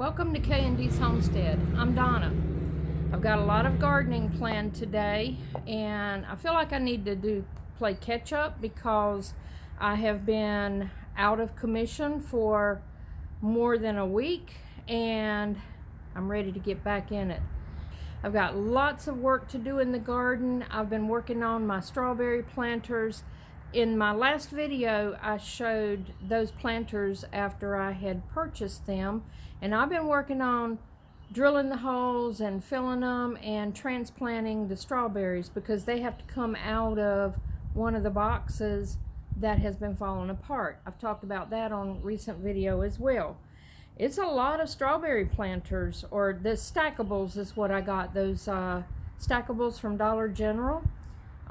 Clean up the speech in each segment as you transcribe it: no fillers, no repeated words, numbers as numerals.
Welcome to K&D's Homestead. I'm Donna. I've got a lot of gardening planned today, and I feel like I need to play catch up because I have been out of commission for more than a week and I'm ready to get back in it. I've got lots of work to do in the garden. I've been working on my strawberry planters. In my last video, I showed those planters after I had purchased them, and I've been working on drilling the holes and filling them and transplanting the strawberries because they have to come out of one of the boxes that has been falling apart. I've talked about that on recent video as well. It's a lot of strawberry planters, or the stackables is what I got, those stackables from Dollar General.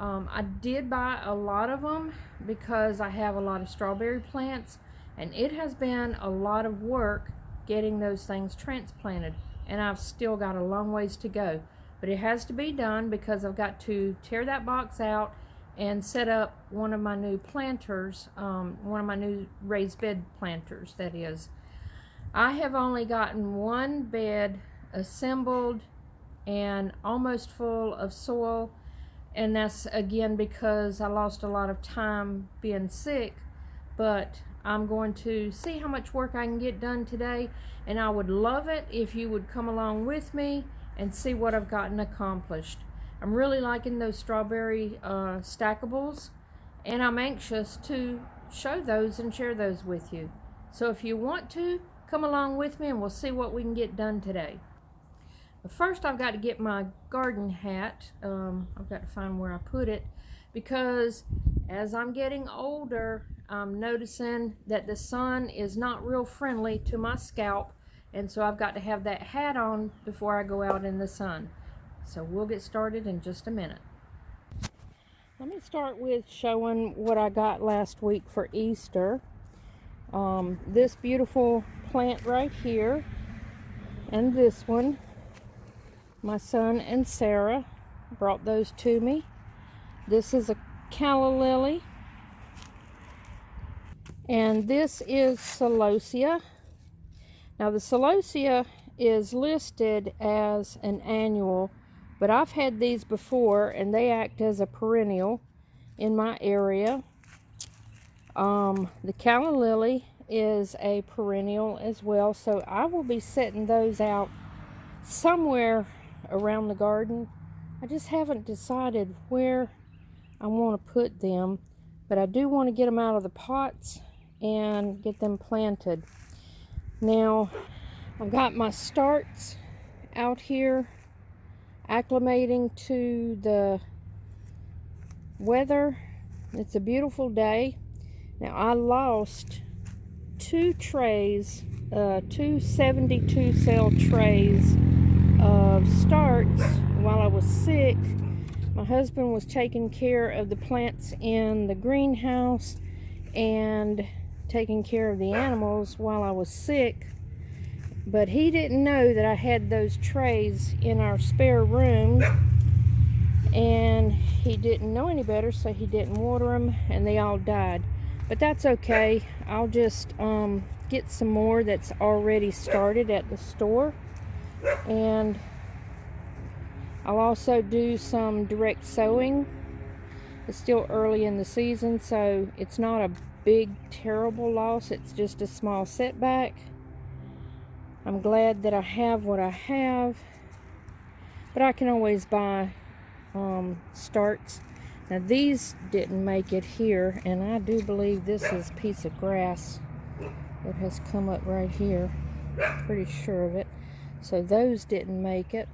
I did buy a lot of them because I have a lot of strawberry plants, and it has been a lot of work getting those things transplanted, and I've still got a long ways to go, but it has to be done because I've got to tear that box out and set up one of my new planters, one of my new raised bed planters, that is. I have only gotten one bed assembled and almost full of soil, and that's again because I lost a lot of time being sick, but I'm going to see how much work I can get done today, and I would love it if you would come along with me and see what I've gotten accomplished. I'm really liking those strawberry stackables, and I'm anxious to show those and share those with you. So if you want to, come along with me and we'll see what we can get done today. But first, I've got to get my garden hat. I've got to find where I put it, because as I'm getting older, I'm noticing that the sun is not real friendly to my scalp, and so I've got to have that hat on before I go out in the sun. So we'll get started in just a minute. Let me start with showing what I got last week for Easter. This beautiful plant right here, and this one. My son and Sarah brought those to me. This is a calla lily, and this is celosia. Now the celosia is listed as an annual, but I've had these before and they act as a perennial in my area. The calla lily is a perennial as well, so I will be setting those out somewhere around the garden. I just haven't decided where I want to put them, but I do want to get them out of the pots and get them planted. Now I've got my starts out here acclimating to the weather. It's a beautiful day. Now I lost two trays, two 72 cell trays of starts while I was sick. My husband was taking care of the plants in the greenhouse and taking care of the animals while I was sick, but he didn't know that I had those trays in our spare room, and he didn't know any better, so he didn't water them and they all died. But that's okay. I'll just get some more that's already started at the store, and I'll also do some direct sowing. It's still early in the season, so it's not a big terrible loss. It's just a small setback. I'm glad that I have what I have, but I can always buy starts. Now these didn't make it here, and I do believe this is a piece of grass that has come up right here. Pretty sure of it. So those didn't make it.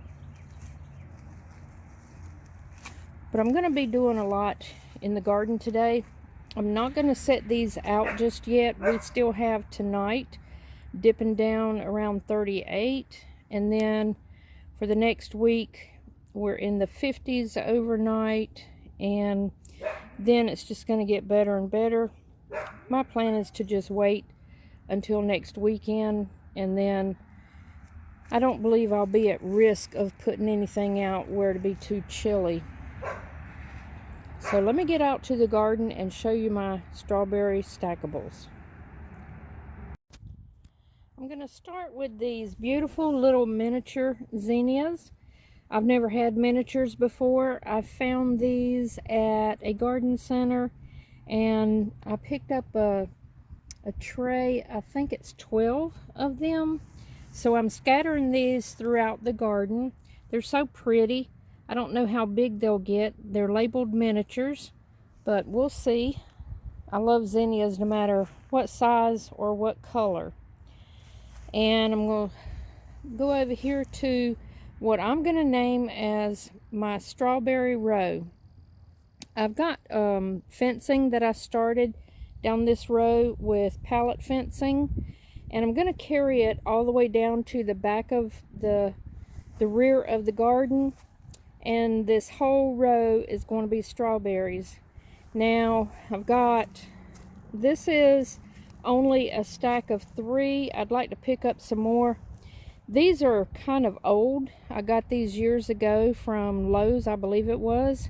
But I'm going to be doing a lot in the garden today. I'm not going to set these out just yet. We still have tonight dipping down around 38, and then for the next week we're in the 50s overnight, and then it's just going to get better and better. My plan is to just wait until next weekend, and then I don't believe I'll be at risk of putting anything out where it'd be too chilly. So let me get out to the garden and show you my strawberry stackables. I'm going to start with these beautiful little miniature zinnias. I've never had miniatures before. I found these at a garden center, and I picked up a tray. I think it's 12 of them. So I'm scattering these throughout the garden. They're so pretty. I don't know how big they'll get. They're labeled miniatures, but we'll see. I love zinnias no matter what size or what color. And I'm going to go over here to what I'm going to name as my strawberry row. I've got fencing that I started down this row with pallet fencing, and I'm going to carry it all the way down to the back of the rear of the garden, and this whole row is going to be strawberries. Now this is only a stack of 3. I'd like to pick up some more. These are kind of old. I got these years ago from Lowe's, I believe it was.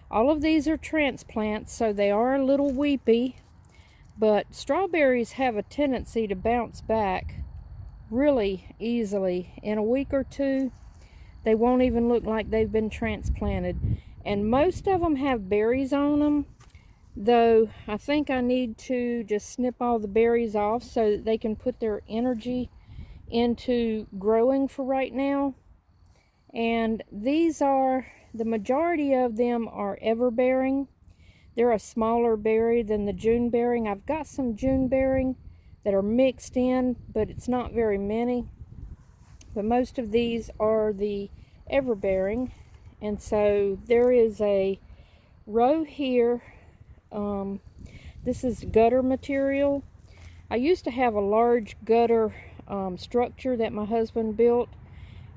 All of these are transplants, so they are a little weepy, but strawberries have a tendency to bounce back really easily. In a week or two, they won't even look like they've been transplanted. And most of them have berries on them, though I think I need to just snip all the berries off so that they can put their energy into growing for right now. And these are, the majority of them are everbearing. They're a smaller berry than the June bearing. I've got some June bearing that are mixed in, but it's not very many. But most of these are the everbearing. And so there is a row here. This is gutter material. I used to have a large gutter structure that my husband built,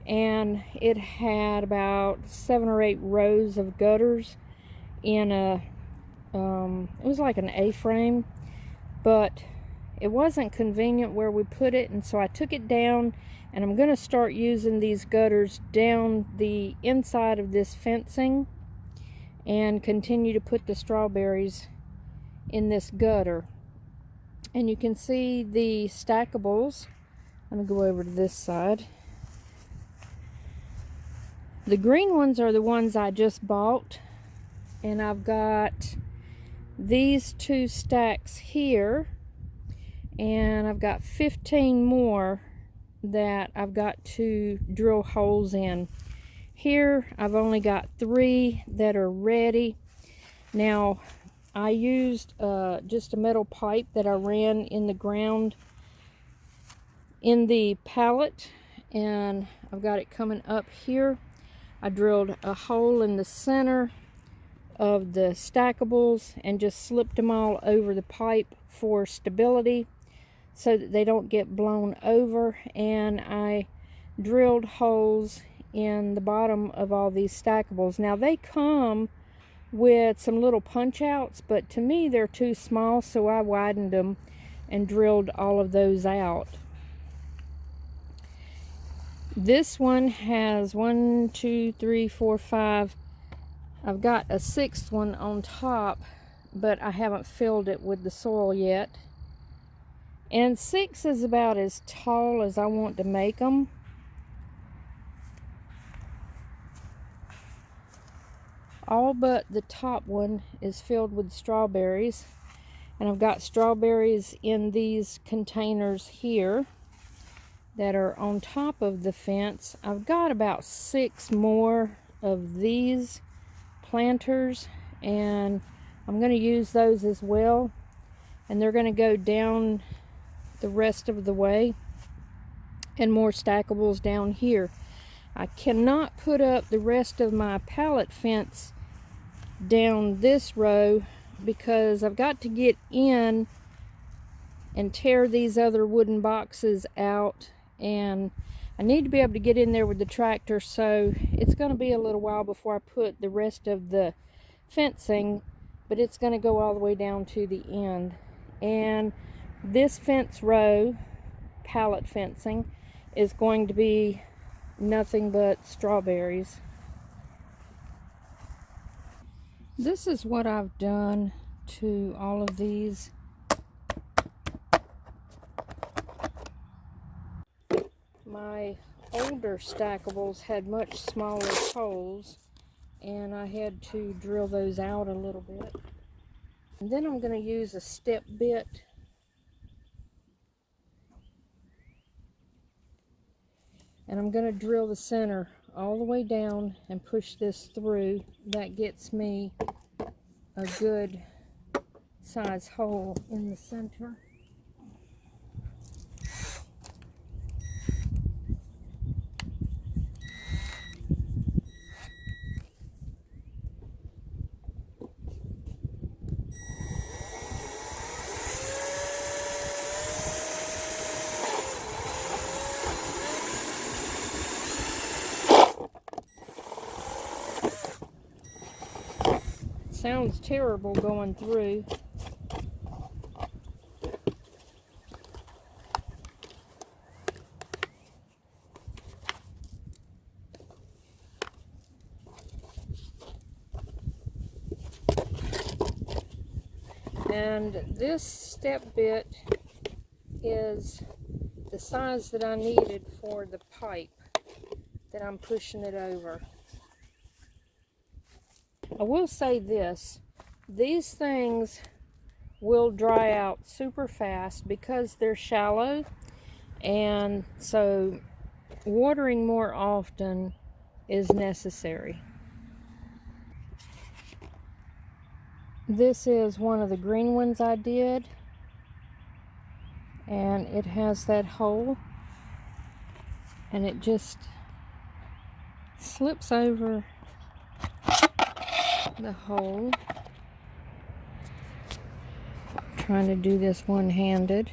and it had about 7 or 8 rows of gutters in a it was like an A-frame, but it wasn't convenient where we put it, and so I took it down, and I'm going to start using these gutters down the inside of this fencing and continue to put the strawberries in this gutter. And you can see the stackables. Let me go over to this side. The green ones are the ones I just bought, and I've got these 2 stacks here, and I've got 15 more that I've got to drill holes in. Here I've only got 3 that are ready. Now I used just a metal pipe that I ran in the ground in the pallet, and I've got it coming up here. I drilled a hole in the center of the stackables and just slipped them all over the pipe for stability so that they don't get blown over. And I drilled holes in the bottom of all these stackables. Now they come with some little punch outs, but to me they're too small, so I widened them and drilled all of those out. This one has 1, 2, 3, 4, 5. I've got a 6th one on top, but I haven't filled it with the soil yet. And 6 is about as tall as I want to make them. All but the top one is filled with strawberries. And I've got strawberries in these containers here that are on top of the fence. I've got about 6 more of these planters, and I'm going to use those as well, and they're going to go down the rest of the way, and more stackables down here. I cannot put up the rest of my pallet fence down this row because I've got to get in and tear these other wooden boxes out, and I need to be able to get in there with the tractor, so it's going to be a little while before I put the rest of the fencing, but it's going to go all the way down to the end. And this fence row, pallet fencing, is going to be nothing but strawberries. This is what I've done to all of these. My older stackables had much smaller holes, and I had to drill those out a little bit. And then I'm going to use a step bit and I'm going to drill the center all the way down and push this through. That gets me a good size hole in the center. Sounds terrible going through. And this step bit is the size that I needed for the pipe that I'm pushing it over. I will say this, these things will dry out super fast because they're shallow, and so watering more often is necessary. This is one of the green ones I did, and it has that hole, and it just slips over the hole. Trying to do this one-handed,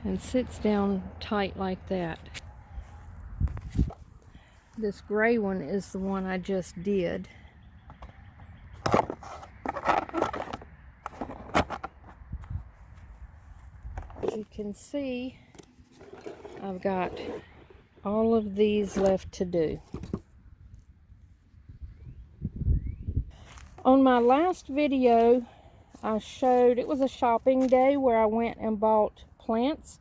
and sits down tight like that. This gray one is the one I just did. As you can see, I've got all of these left to do. On my last video, I showed, it was a shopping day where I went and bought plants,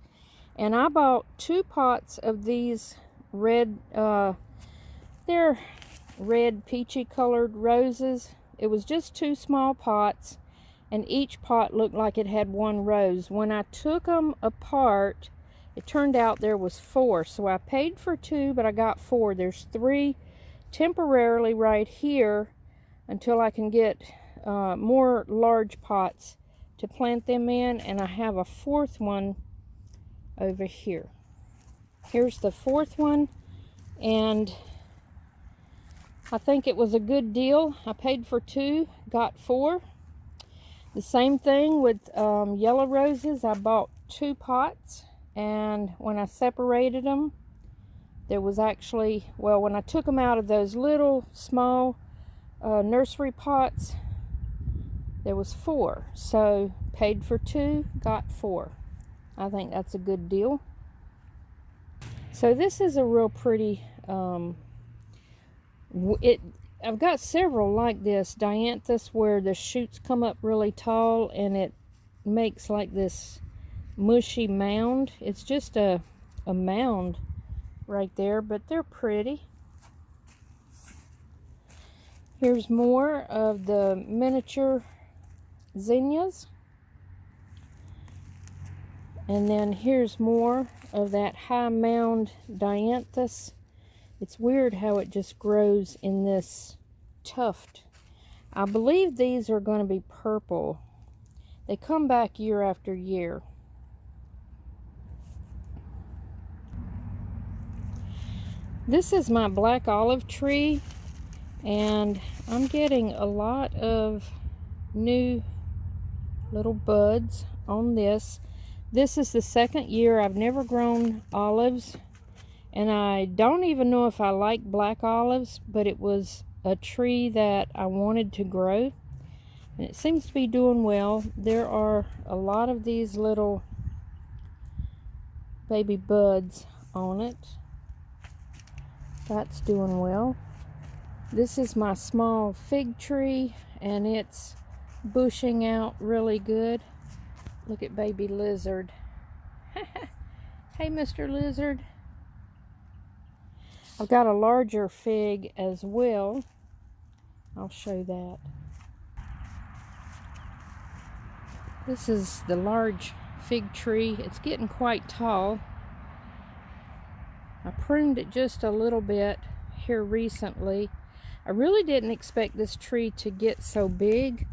and I bought 2 pots of these red, they're red peachy colored roses. It was just 2 small pots, and each pot looked like it had 1 rose. When I took them apart, it turned out there was 4, so I paid for 2, but I got 4. There's 3 temporarily right here until I can get more large pots to plant them in, and I have a 4th one over here. Here's the 4th one, and I think it was a good deal. I paid for 2, got 4. The same thing with yellow roses. I bought 2 pots, and when I separated them, there was actually, well, when I took them out of those little small nursery pots, there was 4. So paid for 2, got 4. I think that's a good deal. So this is a real pretty, I've got several like this, dianthus, where the shoots come up really tall and it makes like this mushy mound. It's just a mound right there, but they're pretty. Here's more of the miniature zinnias. And then here's more of that high mound dianthus. It's weird how it just grows in this tuft. I believe these are going to be purple. They come back year after year. This is my black olive tree, and I'm getting a lot of new little buds on this. This is the 2nd year. I've never grown olives, and I don't even know if I like black olives, but it was a tree that I wanted to grow, and it seems to be doing well. There are a lot of these little baby buds on it. That's doing well. This is my small fig tree, and it's bushing out really good. Look at baby lizard. Hey, Mr. Lizard. I've got a larger fig as well. I'll show that. This is the large fig tree. It's getting quite tall. I pruned it just a little bit here recently. I really didn't expect this tree to get so big.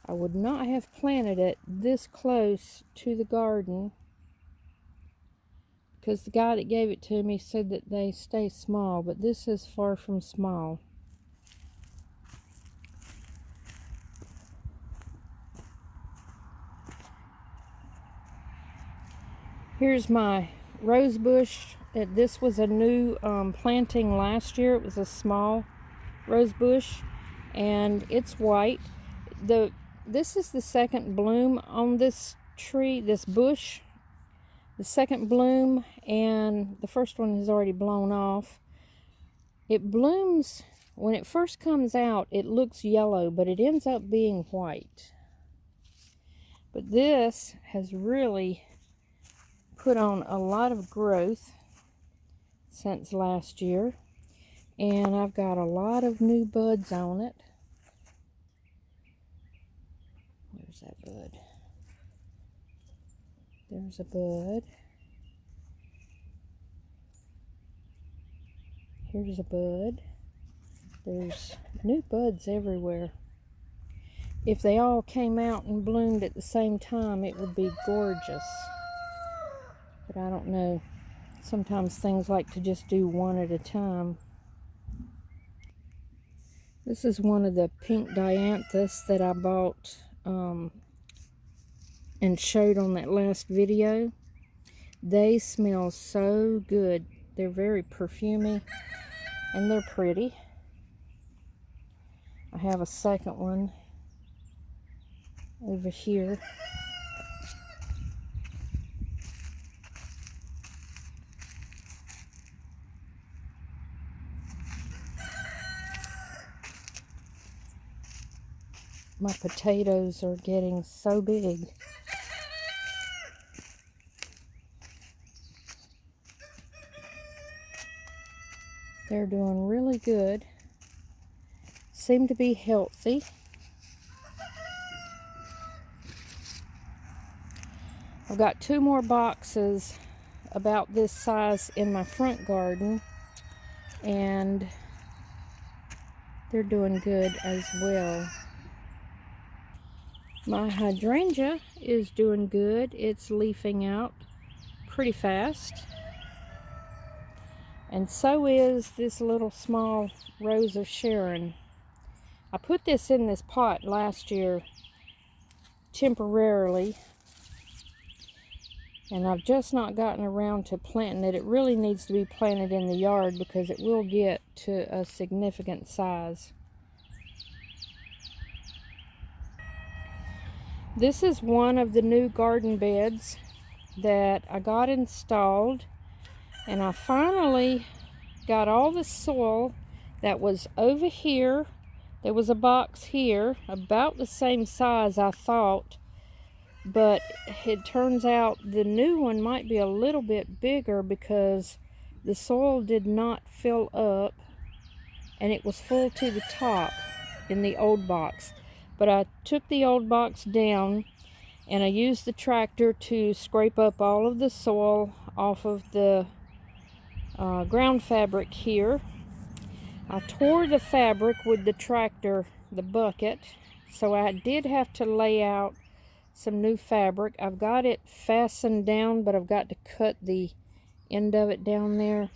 I would not have planted it this close to the garden, because the guy that gave it to me said that they stay small, but this is far from small. Here's my rose bush. This was a new planting last year. It was a small rose bush, and it's white. This is the second bloom on this tree, this bush. The second bloom, and the first one has already blown off. It blooms, when it first comes out, it looks yellow, but it ends up being white. But this has really put on a lot of growth since last year, and I've got a lot of new buds on it. Where's that bud? There's a bud. Here's a bud. There's new buds everywhere. If they all came out and bloomed at the same time, it would be gorgeous. But I don't know. Sometimes things like to just do one at a time. This is one of the pink dianthus that I bought and showed on that last video. They smell so good. They're very perfumey and they're pretty. I have a second one over here. My potatoes are getting so big. They're doing really good. Seem to be healthy. I've got 2 more boxes about this size in my front garden, and they're doing good as well. My hydrangea is doing good. It's leafing out pretty fast. And so is this little small Rose of Sharon. I put this in this pot last year temporarily, and I've just not gotten around to planting it. It really needs to be planted in the yard because it will get to a significant size. This is one of the new garden beds that I got installed, and I finally got all the soil that was over here. There was a box here about the same size, I thought, but it turns out the new one might be a little bit bigger because the soil did not fill up and it was full to the top in the old box. But I took the old box down and I used the tractor to scrape up all of the soil off of the ground fabric here. I tore the fabric with the tractor, the bucket, so I did have to lay out some new fabric. I've got it fastened down, but I've got to cut the end of it down there.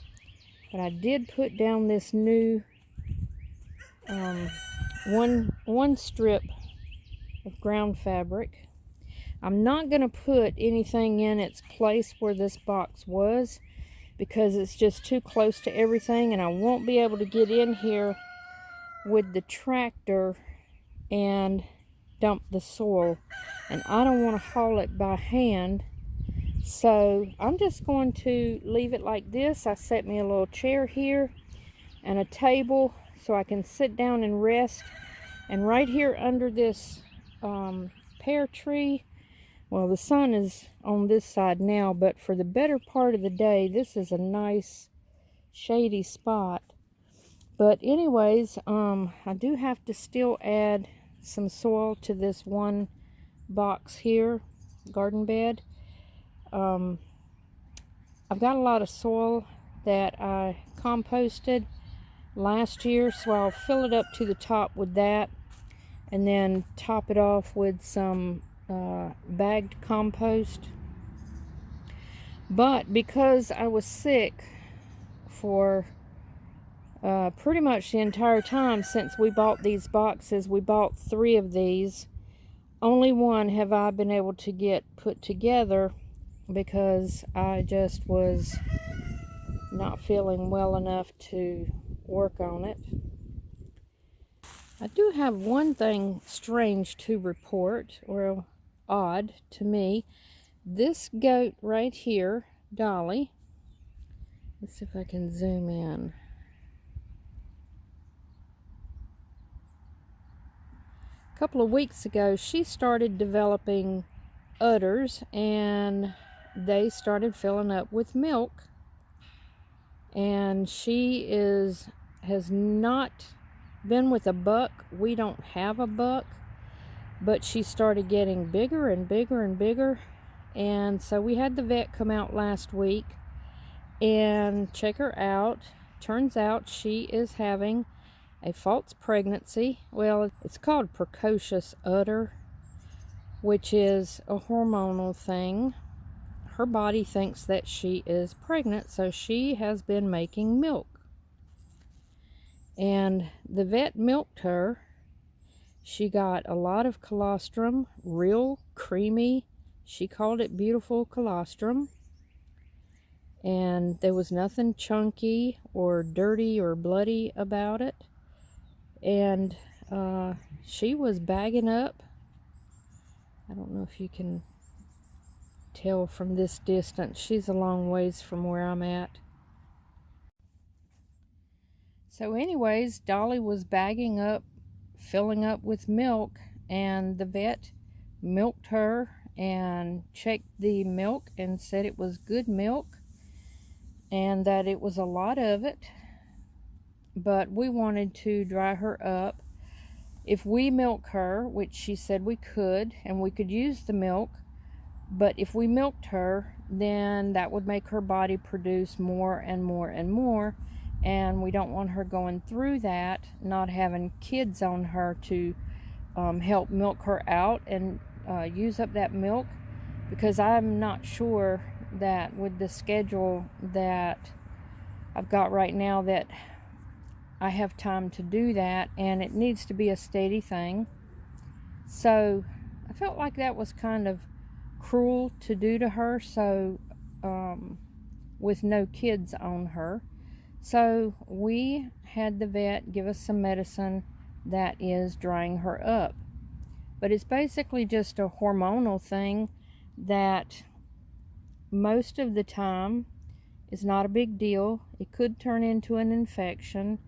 But I did put down this new one strip of ground fabric. I'm not going to put anything in its place where this box was because it's just too close to everything, and I won't be able to get in here with the tractor and dump the soil, and I don't want to haul it by hand, so I'm just going to leave it like this. I set me a little chair here and a table so I can sit down and rest, and right here under this pear tree Well, the sun is on this side now, but for the better part of the day, this is a nice shady spot. But anyways, I do have to still add some soil to this one box here, garden bed. I've got a lot of soil that I composted last year, so I'll fill it up to the top with that and then top it off with some bagged compost. But because I was sick for pretty much the entire time since we bought these boxes, we bought 3 of these. Only one have I been able to get put together because I just was not feeling well enough to work on it. I do have one thing strange to report, or odd to me. This goat right here, Dolly, let's see if I can zoom in. A couple of weeks ago, she started developing udders, and they started filling up with milk. And she has not been with a buck. We don't have a buck, but she started getting bigger and bigger and bigger. And so we had the vet come out last week and check her out. Turns out she is having a false pregnancy. Well, it's called precocious udder, which is a hormonal thing. Her body thinks that she is pregnant, so she has been making milk. And the vet milked her. She got a lot of colostrum, real creamy. She called it beautiful colostrum. And there was nothing chunky or dirty or bloody about it. And she was bagging up. I don't know if you can tell from this distance. She's a long ways from where I'm at. So anyways, Dolly was bagging up, filling up with milk, and the vet milked her and checked the milk and said it was good milk and that it was a lot of it. But we wanted to dry her up. If we milk her, which she said we could, and we could use the milk, but if we milked her, then that would make her body produce more and more and more, and we don't want her going through that, not having kids on her to help milk her out and use up that milk, because I'm not sure that with the schedule that I've got right now that I have time to do that, and it needs to be a steady thing. So I felt like that was kind of cruel to do to her, so with no kids on her. So we had the vet give us some medicine that is drying her up. But it's basically just a hormonal thing that most of the time is not a big deal. It could turn into an infection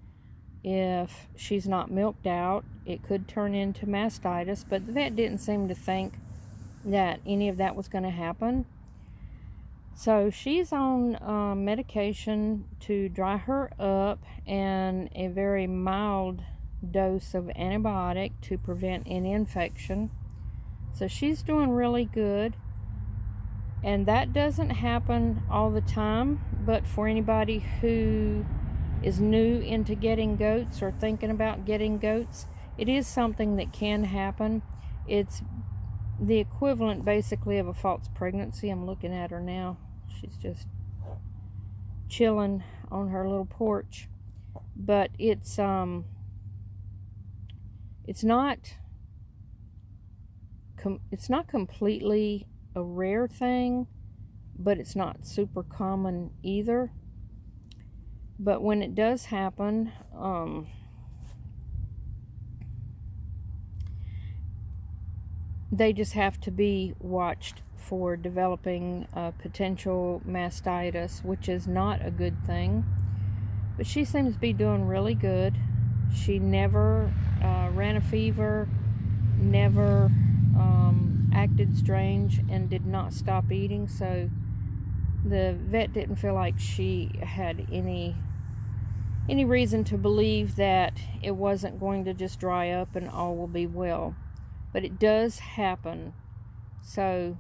if she's not milked out. It could turn into mastitis, but the vet didn't seem to think that any of that was going to happen. So she's on medication to dry her up and a very mild dose of antibiotic to prevent any infection. So she's doing really good, and that doesn't happen all the time, but for anybody who is new into getting goats or thinking about getting goats, it is something that can happen. It's the equivalent basically of a false pregnancy. I'm looking at her now. She's just chilling on her little porch. But it's not completely a rare thing, but it's not super common either. But when it does happen, they just have to be watched for developing potential mastitis, which is not a good thing. But she seems to be doing really good. She never ran a fever, never acted strange and did not stop eating, so the vet didn't feel like she had any reason to believe that it wasn't going to just dry up and all will be well. But it does happen, so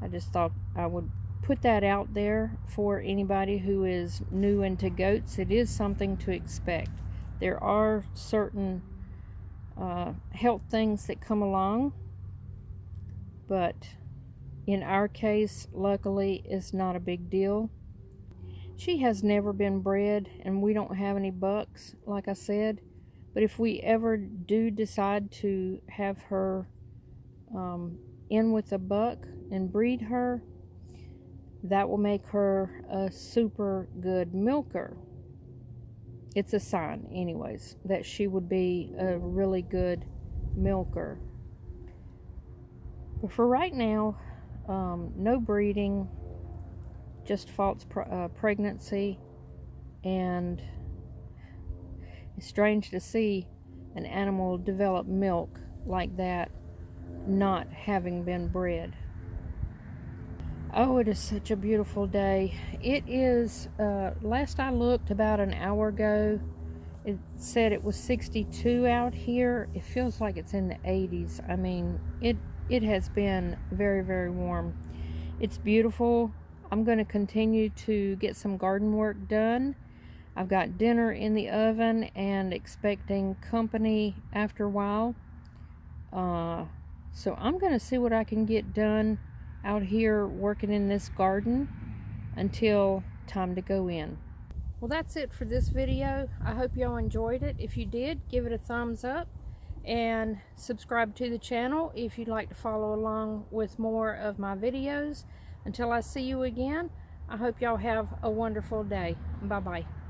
I just thought I would put that out there for anybody who is new into goats. It is something to expect. There are certain health things that come along, but in our case, luckily, it's not a big deal. She has never been bred, and we don't have any bucks, like I said. But if we ever do decide to have her in with a buck and breed her, that will make her a super good milker. It's a sign, anyways, that she would be a really good milker. But for right now, no breeding, just false pregnancy, and it's strange to see an animal develop milk like that not having been bred. Oh, it is such a beautiful day. It is, last I looked about an hour ago, it said it was 62 out here. It feels like it's in the 80s. I mean, it has been very, very warm. It's beautiful. I'm going to continue to get some garden work done. I've got dinner in the oven and expecting company after a while. So I'm going to see what I can get done out here working in this garden until time to go in. Well, that's it for this video. I hope y'all enjoyed it. If you did, give it a thumbs up and subscribe to the channel if you'd like to follow along with more of my videos. Until I see you again, I hope y'all have a wonderful day. Bye-bye.